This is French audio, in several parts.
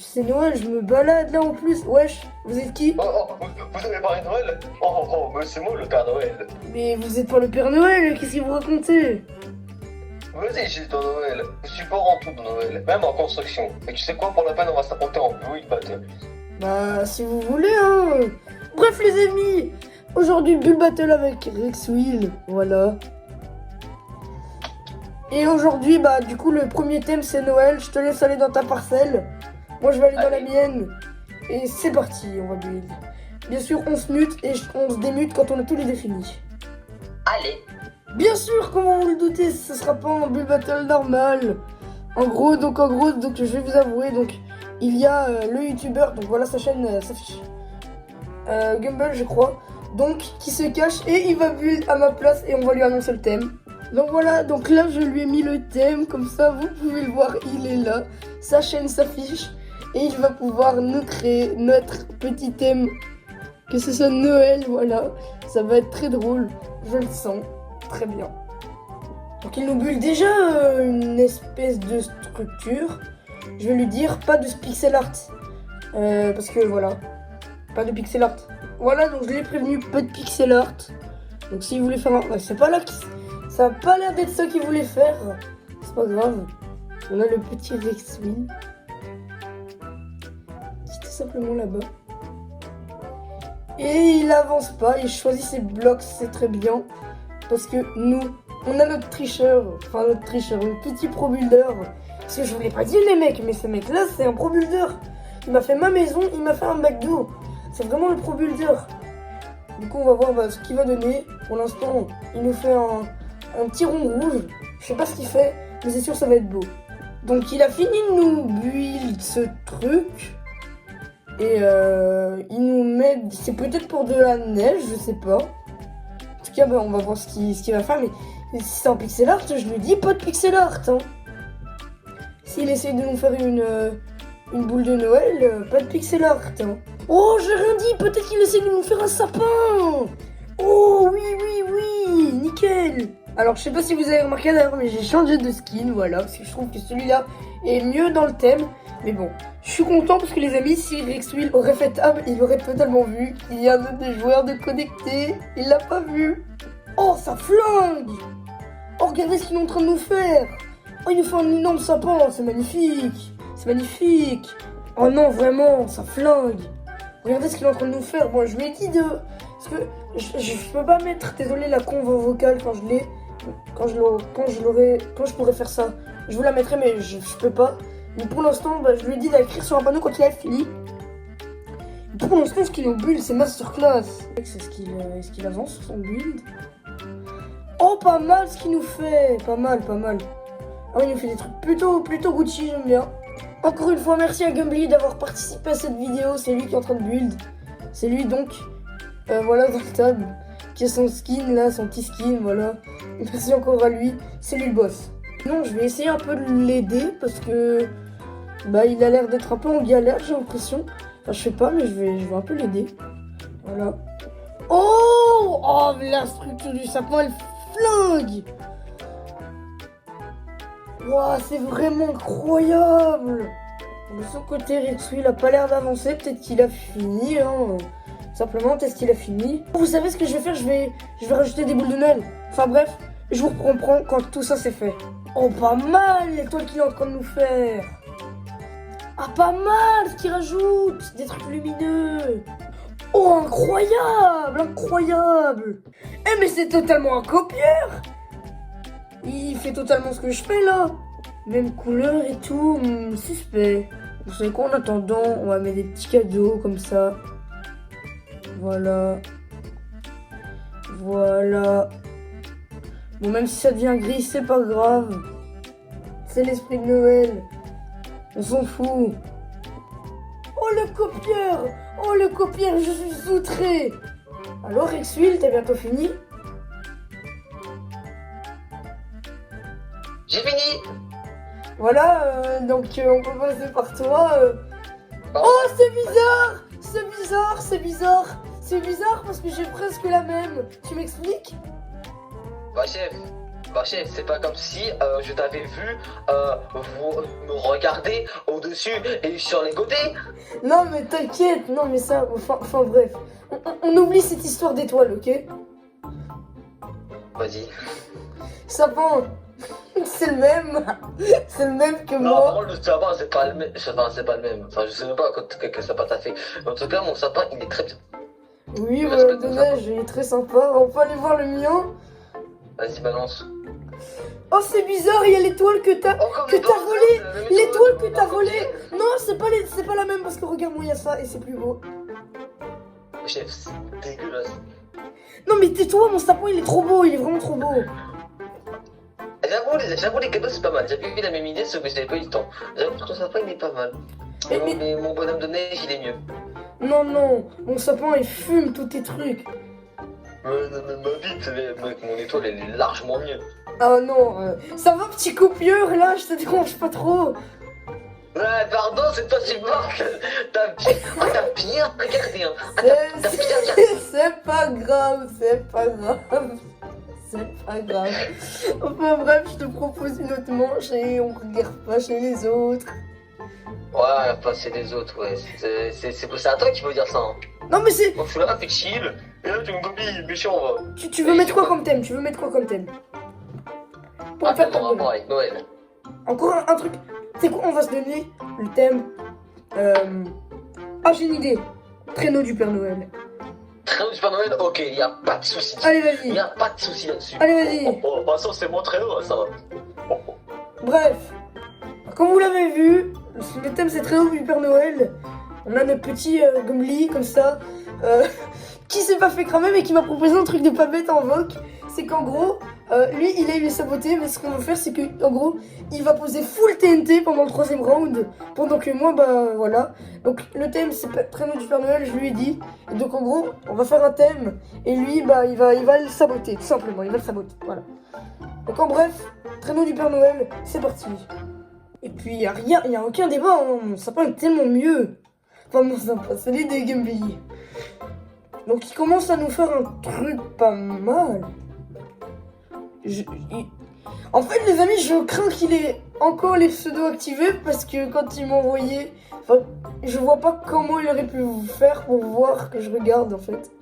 c'est Noël, je me balade là en plus. Wesh, vous êtes qui? Vous avez parlé de Noël? Mais c'est moi le Père Noël. Mais vous êtes pas le Père Noël, qu'est-ce que vous racontez? Vas-y, j'ai ton Noël. Je suis pas en tout de Noël, même en construction. Et tu sais quoi, pour la peine, on va s'affronter en Build Battle. Bah, si vous voulez, hein. Bref, les amis, aujourd'hui, Bull Battle avec Rexwil, voilà. Et aujourd'hui, bah, du coup, le premier thème, c'est Noël. Je te laisse aller dans ta parcelle. Moi, je vais aller dans la mienne. Et c'est parti, on va build. Bien sûr, on se mute et on se démute quand on a tous les définis. Allez. Bien sûr, comment vous le doutez, ce sera pas un Bull Battle normal. En gros, je vais vous avouer, donc, il y a le youtubeur, donc voilà, sa chaîne s'affiche. Gumball, je crois. Donc, qui se cache et il va build à ma place et on va lui annoncer le thème. Donc voilà, donc là je lui ai mis le thème, comme ça vous pouvez le voir, il est là. Sa chaîne s'affiche et il va pouvoir nous créer notre petit thème. Que ce soit Noël, voilà. Ça va être très drôle, je le sens très bien. Donc il nous build déjà une espèce de structure. Je vais lui dire pas de pixel art. Parce que voilà, pas de pixel art. Voilà, donc je l'ai prévenu, pas de pixel art. Donc s'il voulait faire un... Ouais, c'est pas là qui... Ça a pas l'air d'être ça qu'il voulait faire. C'est pas grave. On a le petit Rexwil. Qui est tout simplement là-bas. Et il avance pas. Il choisit ses blocs. C'est très bien. Parce que nous, on a notre tricheur. Enfin, notre tricheur. Un petit pro builder. Parce que je vous l'ai pas dit, les mecs. Mais ce mec-là, c'est un pro builder. Il m'a fait ma maison. Il m'a fait un McDo. C'est vraiment le pro builder. Du coup, on va voir ce qu'il va donner. Pour l'instant, il nous fait un petit rond rouge, je sais pas ce qu'il fait, mais c'est sûr ça va être beau. Donc il a fini de nous build ce truc. Et il nous met, c'est peut-être pour de la neige, je sais pas. En tout cas, bah, on va voir ce qu'il va faire, mais si c'est en pixel art, je lui dis pas de pixel art. Hein. S'il essaie de nous faire une boule de Noël, pas de pixel art. Hein. Oh, j'ai rien dit, peut-être qu'il essaie de nous faire un sapin. Oh oui, nickel. Alors je sais pas si vous avez remarqué d'ailleurs, mais j'ai changé de skin, voilà, parce que je trouve que celui-là est mieux dans le thème. Mais bon, je suis content parce que les amis, si Rexwil aurait fait tab, il aurait totalement vu qu'il y a des joueurs de connectés. Il l'a pas vu. Oh, ça flingue. Oh, regardez ce qu'il est en train de nous faire. Oh, il nous fait un énorme sapin, c'est magnifique. C'est magnifique. Oh non, vraiment, ça flingue. Regardez ce qu'il est en train de nous faire. Bon, je lui ai dit de... Parce que je peux pas mettre, désolé, la convo vocale quand je l'ai. Quand je pourrais faire ça. Je vous la mettrai, mais je peux pas. Mais pour l'instant, bah, je lui ai dit d'écrire sur un panneau quand il a fini. Et pour l'instant, ce qu'il est au build, c'est masterclass. C'est ce qu'il avance sur son build. Oh, pas mal ce qu'il nous fait. Pas mal. Ah oui, il nous fait des trucs plutôt Gucci, j'aime bien. Encore une fois, merci à Gumbly d'avoir participé à cette vidéo. C'est lui qui est en train de build. C'est lui donc, voilà, dans le table. Qui a son skin là, son petit skin, voilà. Merci encore à lui. C'est lui le boss. Non, je vais essayer un peu de l'aider parce que bah il a l'air d'être un peu en galère, j'ai l'impression. Enfin, je sais pas, mais je vais un peu l'aider. Voilà. Oh, la structure du sapin, elle flingue. Waouh, c'est vraiment incroyable. De son côté, Rexwil a pas l'air d'avancer. Peut-être qu'il a fini, hein. Simplement, est-ce qu'il a fini? Vous savez ce que je vais faire? Je vais rajouter des boules de Noël. Enfin bref, je vous reprends quand tout ça c'est fait. Oh, pas mal l'étoile qu'il est en train de nous faire. Ah, pas mal ce qu'il rajoute. Des trucs lumineux. Oh, incroyable. Eh, mais c'est totalement un copieur. Il fait totalement ce que je fais là. Même couleur et tout, suspect. Vous savez quoi, en attendant, on va mettre des petits cadeaux comme ça. Voilà. Bon, même si ça devient gris, c'est pas grave. C'est l'esprit de Noël. On s'en fout. Oh, le copieur, je suis outré. Alors, Rexwil, t'as bientôt fini? J'ai fini. Voilà, donc on peut passer par toi. Oh, c'est bizarre parce que j'ai presque la même. Tu m'expliques? Bah chef, Bah chef, c'est pas comme si je t'avais vu me regarder au-dessus et sur les côtés. Non mais t'inquiète, non mais ça, enfin bref. On oublie cette histoire d'étoile, ok? Vas-y. Sapin, c'est le même. C'est le même que Non, par moi. contre, le sapin, c'est pas le même. Enfin, c'est pas le même. Enfin, je sais même pas quel sapin t'as fait. Mais en tout cas, mon sapin, il est très bien. Oui, Respecte voilà, de mon neige, il est très sympa. On peut aller voir le mien. Vas-y, balance. Oh, c'est bizarre, il y a l'étoile que t'as Encore que des t'as balles, volée. c'est la même L'étoile chose, que t'as volée. Non, c'est pas la même parce que regarde-moi, il y a ça et c'est plus beau. Chef, c'est dégueulasse. Non mais tais-toi, mon sapin, il est trop beau, il est vraiment trop beau. J'avoue, les cadeaux, c'est pas mal. J'avais eu la même idée, sauf que je n'avais pas eu le temps. J'avoue que ton sapin, il est pas mal. Mais mon bonhomme de neige, il est mieux. Non, non, mon sapin, il fume tous tes trucs. Mais ma bite, mec, mon étoile, elle est largement mieux. Ah non, ça va, petit copieur, là, je te dérange pas trop. Ouais, pardon, c'est toi qui marque. T'as bien regardé, hein. Ah, t'as bien regardé. C'est pas grave, c'est pas grave. C'est pas grave. Enfin bref, je te propose une autre manche et on regarde pas chez les autres. Ouais, passer les autres, ouais. C'est à toi qu'il faut dire ça, hein. Non mais c'est... Donc je suis là, fais chill. Et là, tu me copies, méchant, va. Tu veux mettre quoi comme thème? Tu veux mettre quoi comme thème? Pour Ah, faire non, ton rapport avec Noël. Encore un truc. C'est quoi? On va se donner le thème. Ah, j'ai une idée. Traîneau du Père Noël. Traîneau du Père Noël, ok, y a pas de soucis. Allez, Y vas-y. a pas de soucis là-dessus. Allez, vas-y. Oh, de toute façon, c'est mon traîneau, ça va. Bref. Comme vous l'avez vu, le thème c'est Traîneau du Père Noël. On a notre petit Gumli comme ça. Qui s'est pas fait cramer mais qui m'a proposé un truc de pas bête en vogue. C'est qu'en gros, lui il a eu saboté, mais ce qu'on va faire c'est que en gros il va poser full TNT pendant le 3ème round, pendant que moi bah voilà. Donc le thème c'est Traîneau du Père Noël, je lui ai dit. Et donc en gros on va faire un thème et lui bah il va le saboter tout simplement, il va le saboter, voilà. Donc en bref, Traîneau du Père Noël, c'est parti. Et puis y a aucun débat, hein. Mon sapin est tellement mieux. Enfin mon sapin, c'est les des Gumby. Donc il commence à nous faire un truc pas mal. En fait les amis, je crains qu'il ait encore les pseudos activés parce que quand il m'a envoyé, enfin, je vois pas comment il aurait pu faire pour voir que je regarde en fait.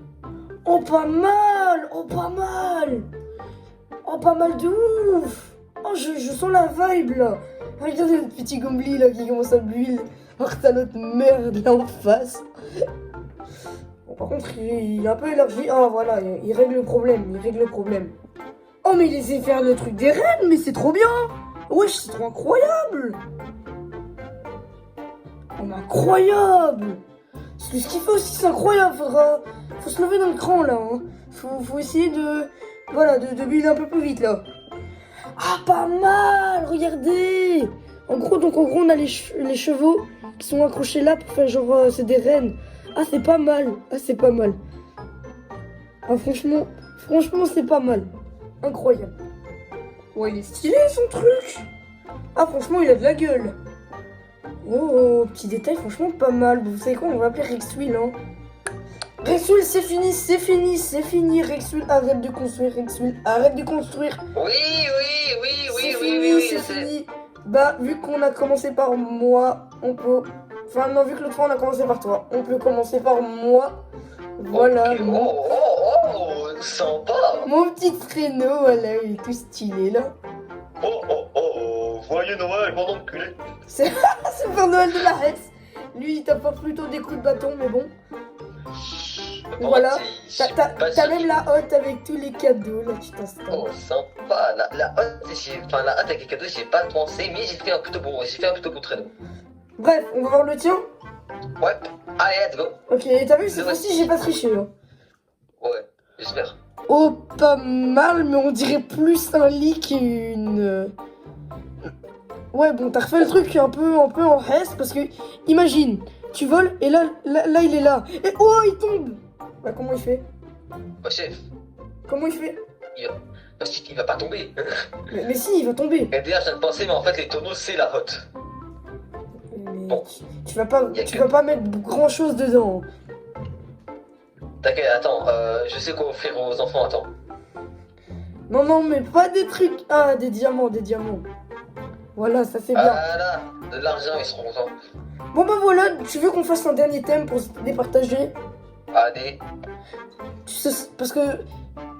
Oh pas mal, oh pas mal, oh pas mal de ouf. Oh je sens la vibe là. Regardez le petit Gombly là qui commence à build. Alors que t'as notre merde là en face. Bon, par contre, il est un peu élargi. Ah, voilà, il règle le problème, il règle le problème. Oh, mais il laissait faire le truc des reines, mais c'est trop bien. Wesh, c'est trop incroyable. Oh, mais incroyable. Ce qu'il fait aussi, c'est incroyable. Faut se lever dans le cran, là. Hein. Faut essayer voilà, de build un peu plus vite, là. Ah, pas mal, regardez. En gros, on a les chevaux qui sont accrochés là pour faire genre, c'est des reines. Ah, c'est pas mal. Ah, c'est pas mal. Ah, franchement, c'est pas mal. Incroyable. Ouais, il est stylé, son truc. Ah, franchement, il a de la gueule. Oh, petit détail, franchement, pas mal. Vous savez quoi, on va appeler Rexwil, hein. Rexwil, c'est fini, c'est fini, c'est fini. Rexwil, arrête de construire. Rexwil, arrête de construire. Oui, C'est fini. Bah, vu qu'on a commencé par moi, on peut... Enfin, non, vu que l'autre fois, on a commencé par toi. On peut commencer par moi. Voilà. Okay. Oh, sympa. Mon petit traîneau, voilà, il est tout stylé, là. Joyeux Noël, mon enculé. C'est le Père Noël de la Hetz. Lui, il t'apporte plutôt des coups de bâton, mais bon. Voilà. T'as même la hotte avec tous les cadeaux, là, tu t'installes. Oh, sympa. La hotte avec les cadeaux, j'ai pas pensé, mais j'ai fait un plutôt bon traîneau. Bref, on va voir le tien. Ouais, allez, let's go. Ok, t'as vu, cette fois-ci, j'ai pas triché, hein. Ouais, j'espère. Oh, pas mal, mais on dirait plus un lit qu'une... Ouais, bon, t'as refait le truc un peu en reste, parce que, imagine, tu voles, et là, il est là. Et oh, il tombe. Bah, comment il fait? Bah, chef. Comment il fait? Il va pas tomber. Mais si, il va tomber. Et déjà, je viens de penser, mais en fait, les tonneaux, c'est la hotte. Mais Bon. tu vas pas mettre grand chose dedans. T'inquiète, attends, je sais quoi offrir aux enfants, attends. Non, non, mais pas des trucs. Ah, des diamants, des diamants. Voilà, ça c'est bien. Ah là, de l'argent, ils seront contents. Bon bah voilà, tu veux qu'on fasse un dernier thème pour se départager? Allez. Tu sais, parce que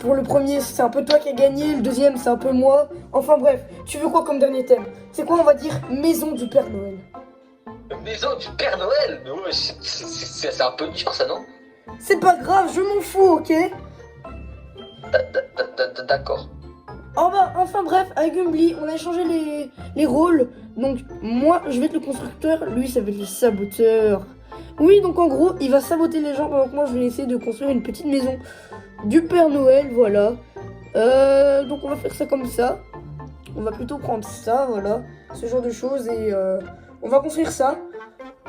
pour le premier, c'est un peu toi qui as gagné, le deuxième, c'est un peu moi. Enfin bref, tu veux quoi comme dernier thème? C'est quoi, on va dire, maison du Père Noël? Maison du Père Noël? Mais ouais, c'est un peu dur ça, non? C'est pas grave, je m'en fous, ok? D'accord. Oh bah, enfin bref, avec Gumbly, on a échangé les rôles. Donc, moi, je vais être le constructeur, lui, ça va être le saboteur. Oui, donc en gros, il va saboter les gens, pendant que moi, je vais essayer de construire une petite maison du Père Noël, voilà. Donc, on va faire ça comme ça. On va plutôt prendre ça, voilà. Ce genre de choses, et on va construire ça.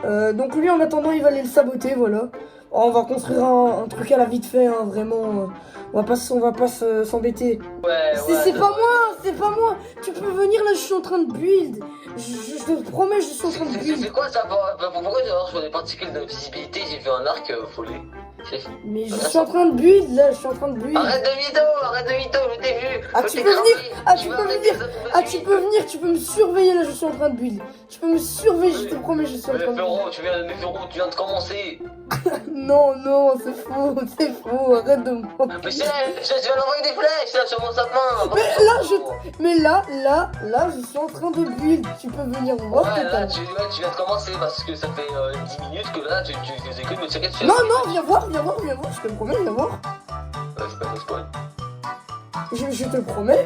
Donc, lui, en attendant, il va aller le saboter, voilà. Oh, on va construire un truc à la vite fait, hein, vraiment. On va pas s'embêter. Ouais, C'est pas moi, c'est pas moi. Tu peux venir là, je suis en train de build. Je te promets, je suis en train de build. C'est quoi ça? Pourquoi d'ailleurs sur des particules de visibilité, j'ai vu un arc volé? Mais je suis en train de build là, je suis en train de build. Arrête de mytho, je t'ai vu. Ah, tu peux venir, tu peux venir, tu peux me surveiller là, je suis en train de build. Tu peux me surveiller, je te promets, je suis en train de build. Mais frérot, tu viens de commencer. Non, non, c'est faux, arrête de me mentir. Mais je vais l'envoyer des flèches là sur mon sapin. Mais là, je suis en train de build. Tu peux venir voir Ouais, tes là, talents. tu viens de commencer parce que ça fait 10 minutes que là, tu faisais que de me tirer dessus. Non, non, viens voir, je te promets, viens voir. C'est pas une spoil. Je te promets,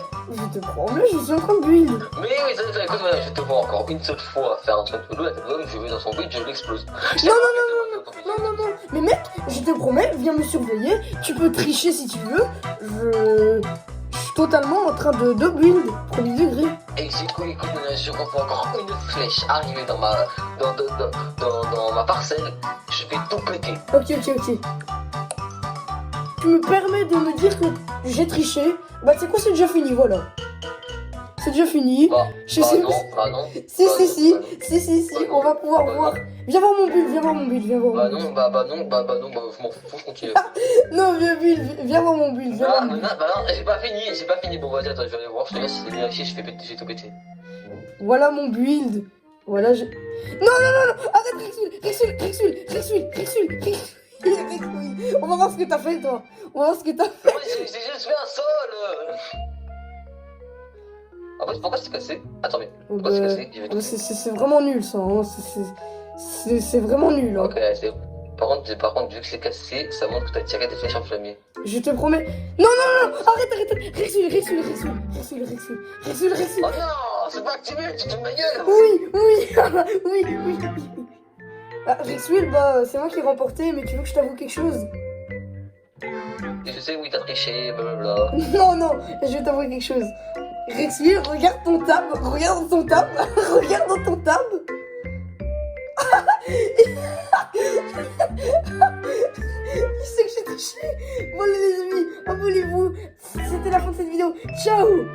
je suis en train de build. Mais oui, ça, écoute, voilà, je te vois encore une seule fois faire un truc de l'autre, je vais dans son but, je l'explose. Non, mais mec, je te promets, viens me surveiller. Tu peux tricher si tu veux. Je suis totalement en train de build, premier degré. Et écoute, je comprends encore une flèche arriver dans ma parcelle, je vais tout péter. Ok. Tu me permets de me dire que j'ai triché. Bah, tu sais quoi, c'est déjà fini, voilà. C'est déjà fini. Bah non. Si, on va pouvoir voir. Viens voir mon build, Bah non, je m'en fous, je continue. Non, viens voir mon build. Bah non, j'ai pas fini. Bon, vas-y, attends, je vais aller voir, je te laisse vérifier, j'ai tout pété. Voilà mon build. Voilà, Non, arrête, Rexul. On va voir ce que t'as fait, toi. Ouais, j'ai juste fait un sol. En fait, pourquoi c'est cassé? Attends, mais pourquoi c'est cassé? C'est vraiment nul, ça. Hein. C'est vraiment nul. Hein. Ok, c'est... Par contre, vu que c'est cassé, ça montre que t'as tiré des flèches enflammées. Je te promets. Non, arrête. Rexul. Oh non, c'est pas activé, tu te mets ma gueule. Oui. Ah, Rexul, bah, c'est moi qui ai remporté, mais tu veux que je t'avoue quelque chose? Et je sais, oui, t'as triché, blablabla. Non, je vais t'avouer quelque chose. Rexul, regarde ton tab. Regarde dans ton tab. Il sait que j'ai triché. Bon les amis, abonnez-vous. C'était la fin de cette vidéo. Ciao.